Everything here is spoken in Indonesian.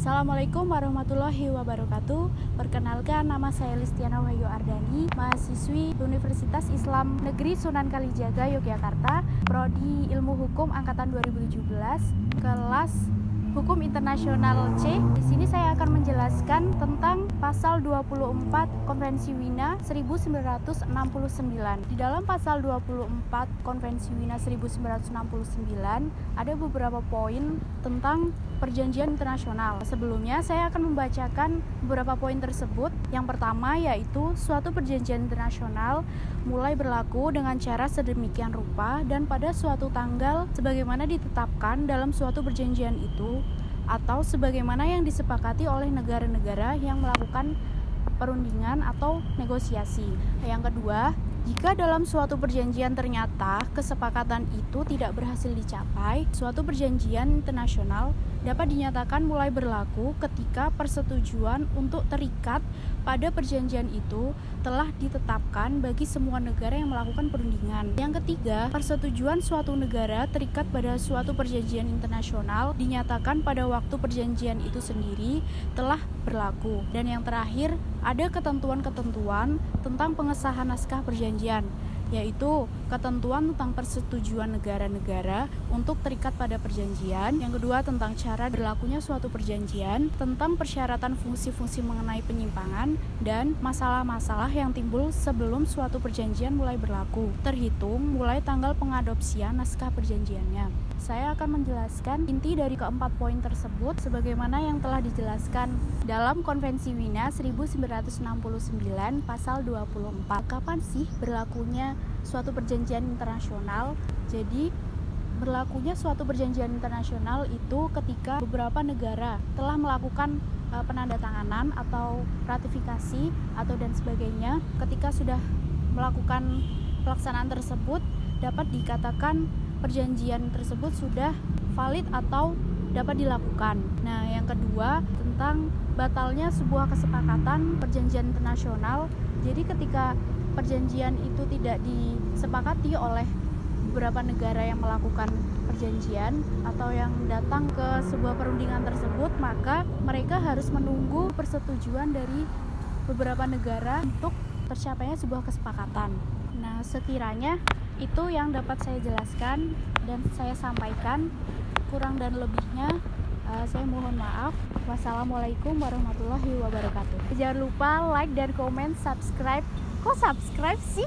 Assalamualaikum warahmatullahi wabarakatuh. Perkenalkan, nama saya Listiana Wahyu Ardani, mahasiswi Universitas Islam Negeri Sunan Kalijaga, Yogyakarta, Prodi Ilmu Hukum angkatan 2017, kelas Hukum Internasional C. Di sini saya akan menjelaskan tentang pasal 24 Konvensi Wina 1969. Di dalam pasal 24 Konvensi Wina 1969 ada beberapa poin tentang perjanjian internasional. Sebelumnya saya akan membacakan beberapa poin tersebut. Yang pertama yaitu suatu perjanjian internasional mulai berlaku dengan cara sedemikian rupa dan pada suatu tanggal sebagaimana ditetapkan dalam suatu perjanjian itu atau sebagaimana yang disepakati oleh negara-negara yang melakukan perundingan atau negosiasi. Yang kedua, jika dalam suatu perjanjian ternyata kesepakatan itu tidak berhasil dicapai, suatu perjanjian internasional dapat dinyatakan mulai berlaku ketika persetujuan untuk terikat pada perjanjian itu telah ditetapkan bagi semua negara yang melakukan perundingan. Yang ketiga, persetujuan suatu negara terikat pada suatu perjanjian internasional dinyatakan pada waktu perjanjian itu sendiri telah berlaku. Dan yang terakhir, ada ketentuan-ketentuan tentang pengesahan naskah perjanjian, yaitu ketentuan tentang persetujuan negara-negara untuk terikat pada perjanjian. Yang kedua, tentang cara berlakunya suatu perjanjian, tentang persyaratan fungsi-fungsi mengenai penyimpangan, dan masalah-masalah yang timbul sebelum suatu perjanjian mulai berlaku, terhitung mulai tanggal pengadopsian naskah perjanjiannya. Saya akan menjelaskan inti dari keempat poin tersebut sebagaimana yang telah dijelaskan dalam Konvensi Wina 1969 pasal 24. Kapan sih berlakunya suatu perjanjian internasional? Jadi berlakunya suatu perjanjian internasional itu ketika beberapa negara telah melakukan penandatanganan atau ratifikasi atau dan sebagainya. Ketika sudah melakukan pelaksanaan tersebut, dapat dikatakan perjanjian tersebut sudah valid atau dapat dilakukan. Nah, yang kedua tentang batalnya sebuah kesepakatan perjanjian internasional. Jadi ketika perjanjian itu tidak disepakati oleh beberapa negara yang melakukan perjanjian atau yang datang ke sebuah perundingan tersebut, maka mereka harus menunggu persetujuan dari beberapa negara untuk tercapainya sebuah kesepakatan. Nah, sekiranya itu yang dapat saya jelaskan dan saya sampaikan. Kurang dan lebihnya saya mohon maaf. Wassalamualaikum warahmatullahi wabarakatuh. Jangan lupa like dan komen, subscribe. Kok subscribe sih?